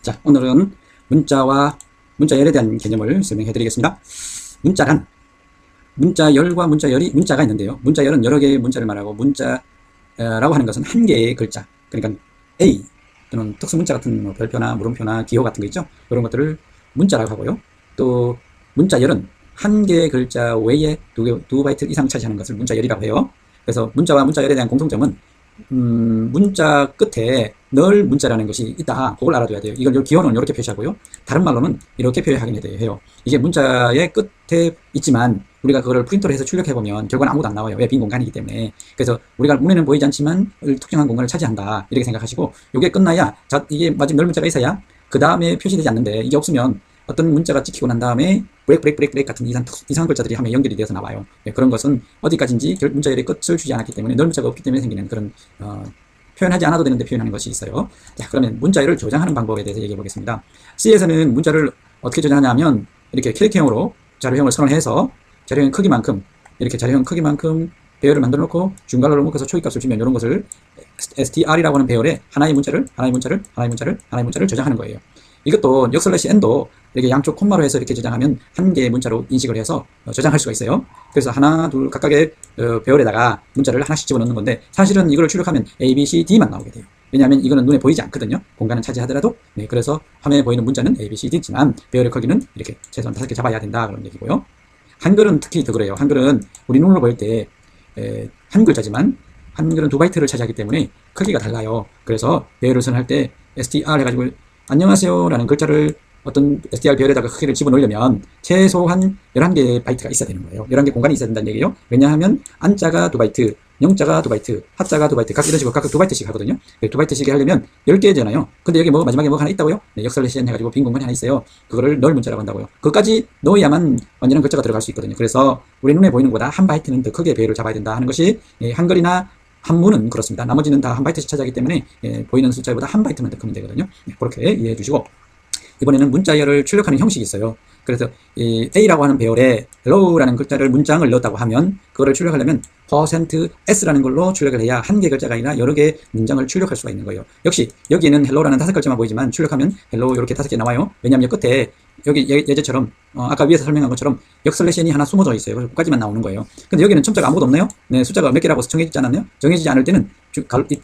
자, 오늘은 문자와 문자열에 대한 개념을 설명해 드리겠습니다. 문자란 문자열과 문자열이 문자가 있는데요. 문자열은 여러 개의 문자를 말하고 문자라고 하는 것은 한 개의 글자, 그러니까 A 또는 특수문자 같은 뭐 별표나 물음표나 기호 같은 거 있죠. 그런 것들을 문자라고 하고요. 또 문자열은 한 개의 글자 외에 두 바이트 이상 차지하는 것을 문자열이라고 해요. 그래서 문자와 문자열에 대한 공통점은 문자 끝에 널 문자라는 것이 있다. 그걸 알아둬야 돼요. 이걸 기호는 이렇게 표시하고요. 다른 말로는 이렇게 표시하게 돼요. 이게 문자의 끝에 있지만 우리가 그거를 프린터로 해서 출력해보면 결과는 아무도 안 나와요. 왜? 빈 공간이기 때문에. 그래서 우리가 눈에는 보이지 않지만 특정한 공간을 차지한다. 이렇게 생각하시고 이게 끝나야 이게 마지막 널 문자가 있어야 그 다음에 표시되지 않는데 이게 없으면 어떤 문자가 찍히고 난 다음에 브레이크 같은 이상한 글자들이 하면 연결이 되어서 나와요. 네, 그런 것은 어디까지인지 문자열의 끝을 주지 않았기 때문에 널 문자가 없기 때문에 생기는 그런 표현하지 않아도 되는데 표현하는 것이 있어요. 자, 그러면 문자열을 조장하는 방법에 대해서 얘기해 보겠습니다. C에서는 문자를 어떻게 조장하냐면 이렇게 캐릭터형으로 자료형을 선언해서 자료형 크기만큼 이렇게 자료형 크기만큼 배열을 만들어 놓고 중괄호를 묶어서 초기값을 주면 이런 것을 str이라고 하는 배열에 하나의 문자를 저장하는 거예요. 이것도 역슬래시 n도 이렇게 양쪽 콤마로 해서 이렇게 저장하면 한 개의 문자로 인식을 해서 저장할 수가 있어요. 그래서 하나, 둘 각각의 배열에다가 문자를 하나씩 집어넣는 건데 사실은 이걸 출력하면 A, B, C, D만 나오게 돼요. 왜냐하면 이거는 눈에 보이지 않거든요. 공간은 차지하더라도. 네, 그래서 화면에 보이는 문자는 A, B, C, D지만 배열의 크기는 이렇게 최소한 5개 잡아야 된다 그런 얘기고요. 한글은 특히 더 그래요. 한글은 우리 눈으로 보일 때 한 글자지만 한글은 2바이트를 차지하기 때문에 크기가 달라요. 그래서 배열을 선할 때 str 해가지고 안녕하세요 라는 글자를 어떤 str 배열에다가 크기를 집어넣으려면 최소한 11개의 바이트가 있어야 되는 거예요. 11개 공간이 있어야 된다는 얘기예요. 왜냐하면 안자가 2바이트, 영자가 2바이트, 하자가 2바이트, 각 이런 식으로 각각 2바이트씩 하거든요. 2바이트씩 하려면 10개잖아요. 근데 여기 마지막에 뭐가 하나 있다고요? 네, 역설레시엔 해가지고 빈 공간이 하나 있어요. 그거를 널 문자라고 한다고요. 그것까지 넣어야만 완전한 글자가 들어갈 수 있거든요. 그래서 우리 눈에 보이는 것보다 한 바이트는 더 크게 배열을 잡아야 된다 하는 것이 한글이나 한문은 그렇습니다. 나머지는 다 한 바이트씩 차지하기 때문에 보이는 숫자보다 한 바이트만 더 크면 되거든요. 네, 그렇게 이해해 주시고 이번에는 문자열을 출력하는 형식이 있어요. 그래서 이 A라고 하는 배열에 hello라는 글자를 문장을 넣었다고 하면 그거를 출력하려면 %s라는 걸로 출력을 해야 한 개 글자가 아니라 여러 개의 문장을 출력할 수가 있는 거예요. 역시 여기에는 hello라는 5글자만 보이지만 출력하면 hello 이렇게 5개 나와요. 왜냐하면 끝에 여기 예제처럼 아까 위에서 설명한 것처럼 역슬래시엔이 하나 숨어져 있어요. 그래서 그까지만 나오는 거예요. 근데 여기는 첨자가 아무것도 없나요? 네, 숫자가 몇 개라고 정해지지 않았나요? 정해지지 않을 때는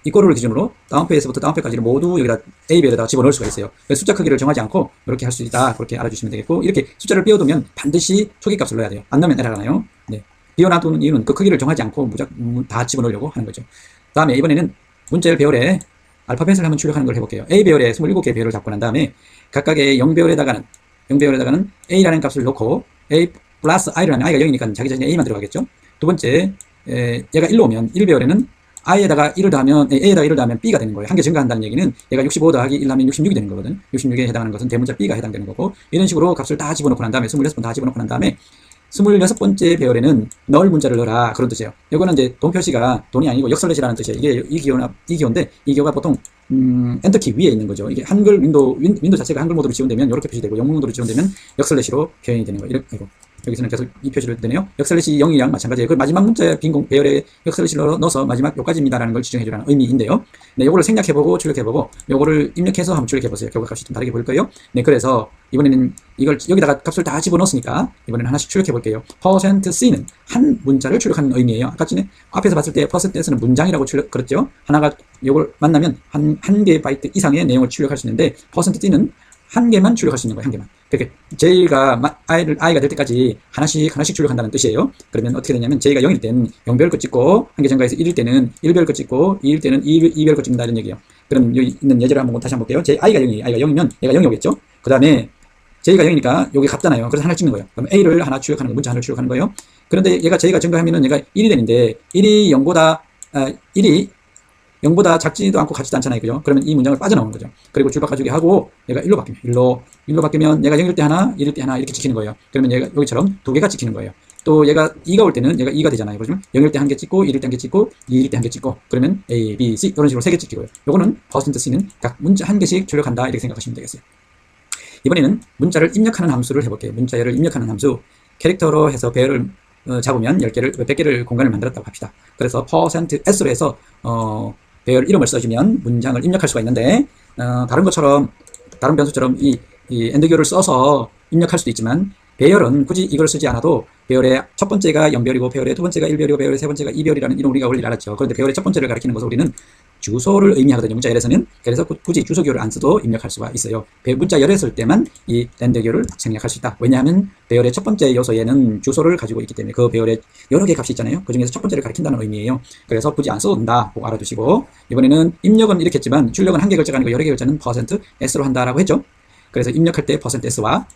이꼬를 기준으로 다운페이스부터 다운페까지를 모두 여기다 A별에다가 집어넣을 수가 있어요. 숫자 크기를 정하지 않고 이렇게 할 수 있다. 그렇게 알아주시면 되겠고 이렇게 숫자를 비워두면 반드시 초기값을 넣어야 돼요. 안 넣으면 에러가나요? 네. 비워놔두는 이유는 그 크기를 정하지 않고 무조건 다 집어넣으려고 하는 거죠. 다음에 이번에는 문자열 배열에 알파벳을 한번 출력하는 걸 해볼게요. A 배열에 27개 배열을 잡고 난 다음에 각각의 0배열에다가는 A라는 값을 넣고 A 플러스 I라는 I가 0이니까 자기 자신의 A만 들어가겠죠. 두 번째 얘가 1로 오면 1배열에는 I에다가 1을 더하면 A에다가 1을 더하면 B가 되는 거예요. 한 개 증가한다는 얘기는 얘가 65 더하기 1 하면 66이 되는 거거든. 66에 해당하는 것은 대문자 B가 해당되는 거고 이런 식으로 값을 다 집어넣고 난 다음에 26번 다 집어넣고 난 다음에 26번째 배열에는 널 문자를 넣어라 그런 뜻이에요. 이거는 이제 돈 표시가 돈이 아니고 역설렛이라는 뜻이에요. 이게 이 기호인데 이 기호가 보통 엔터키 위에 있는 거죠. 이게 한글 윈도 자체가 한글 모드로 지원되면 이렇게 표시되고 영문 모드로 지원되면 역설렛으로 표현이 되는 거예요. 이렇게 여기서는 계속 이 표시를 되네요. 역설렛이 0이랑 마찬가지예요. 그 마지막 문자의 빈 배열에 역설렛을 넣어서 마지막 요까지입니다라는 걸 지정해주라는 의미인데요. 네, 요거를 생략해보고 출력해보고 요거를 입력해서 한번 출력해보세요. 결과값이 좀 다르게 보일 거예요. 네, 그래서 이번에는 이걸 여기다가 값을 다 집어넣었으니까 이번에는 하나씩 출력해볼게요. %c는 한 문자를 출력하는 의미예요. 아까 전에 앞에서 봤을 때 %s는 문장이라고 그랬죠. 하나가 요걸 만나면 한 개 바이트 이상의 내용을 출력할 수 있는데 %t는 한 개만 출력할 수 있는 거예요. 한 개만. 그렇게 J가 I가 될 때까지 하나씩 출력한다는 뜻이에요. 그러면 어떻게 되냐면 J가 0일 때는 0배열 거 찍고 한 개 증가해서 1일 때는 1배열 거 찍고 2일 때는 2배열 거 찍는다 이런 얘기예요. 그럼 여기 있는 예제를 한번 다시 한번 볼게요. I가 0이면 얘가 0이 오겠죠. 그 다음에 J가 0이니까 여기 같잖아요. 그래서 하나를 찍는 거예요. 그럼 A를 하나 출력하는 거, 문자 하나를 출력하는 거예요. 그런데 얘가 J가 증가하면은 얘가 1이 되는데 1이 0보다 작지도 않고 같지도 않잖아요. 그죠? 그러면 이 문장을 빠져나오는 거죠. 그리고 줄바꿔주기 하고 얘가 1로 바뀌면 1로 바뀌면 얘가 0일 때 하나, 1일 때 하나 이렇게 찍히는 거예요. 그러면 얘가 여기처럼 2개가 찍히는 거예요. 또 얘가 2가 올 때는 얘가 2가 되잖아요. 그러면 0일 때 한 개 찍고 1일 때 한 개 찍고 2일 때 한 개 찍고 그러면 A, B, C 이런 식으로 3개 찍히고요. 요거는 %c는 각 문자 한 개씩 출력한다 이렇게 생각하시면 되겠어요. 이번에는 문자를 입력하는 함수를 해볼게요. 문자열을 입력하는 함수 캐릭터로 해서 배열을 잡으면 100개를 공간을 만들었다고 합시다. 그래서 %s로 해서 배열 이름을 써주면 문장을 입력할 수가 있는데 다른 것처럼 다른 변수처럼 이 엔드교를 써서 입력할 수도 있지만 배열은 굳이 이걸 쓰지 않아도 배열의 첫 번째가 0별이고 배열의 두 번째가 1별이고 배열의 세 번째가 2별이라는 이런 우리가 원리를 알았죠. 그런데 배열의 첫 번째를 가리키는 것은 우리는 주소를 의미하거든요. 문자열에서는. 그래서 굳이 주소교를 안 써도 입력할 수가 있어요. 문자열에 쓸 때만 이 랜드교를 생략할 수 있다. 왜냐하면 배열의 첫 번째 요소에는 주소를 가지고 있기 때문에 그 배열에 여러 개의 값이 있잖아요. 그 중에서 첫 번째를 가리킨다는 의미예요. 그래서 굳이 안 써도 된다. 꼭 알아두시고 이번에는 입력은 이렇게 했지만 출력은 한 개 글자가 아니고 여러 개 글자는 %s로 한다라고 했죠. 그래서 입력할 때 %s와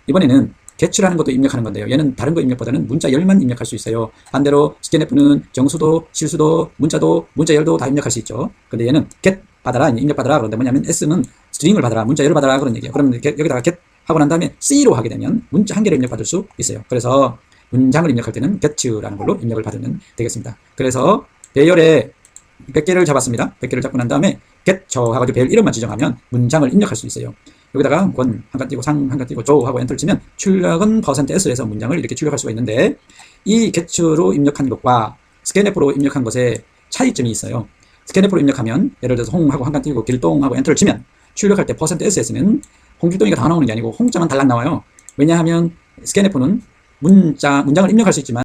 이번에는 get라는 것도 입력하는 건데요. 얘는 다른 거 입력보다는 문자열만 입력할 수 있어요. 반대로 scanf는 정수도, 실수도, 문자도, 문자열도 다 입력할 수 있죠. 근데 얘는 get 받아라, 입력 받아라. 그런데 뭐냐면 s는 string을 받아라, 문자열을 받아라 그런 얘기예요. 그러면 여기다가 get 하고 난 다음에 c로 하게 되면 문자 한 개를 입력받을 수 있어요. 그래서 문장을 입력할 때는 get라는 걸로 입력을 받으면 되겠습니다. 그래서 배열에 100개를 잡았습니다. 100개를 잡고 난 다음에 get 하고 배열 이름만 지정하면 문장을 입력할 수 있어요. 여기다가 권 한칸 띄고 상 한칸 띄고 조 하고 엔터를 치면 출력은 %s에서 문장을 이렇게 출력할 수가 있는데 이 get로 입력한 것과 scanf로 입력한 것에 차이점이 있어요. scanf로 입력하면 예를 들어서 홍 하고 한칸 띄고 길동 하고 엔터를 치면 출력할 때 %s에서는 홍길동이가 다 나오는 게 아니고 홍자만 달랑 나와요. 왜냐하면 scanf는 문장을 입력할 수 있지만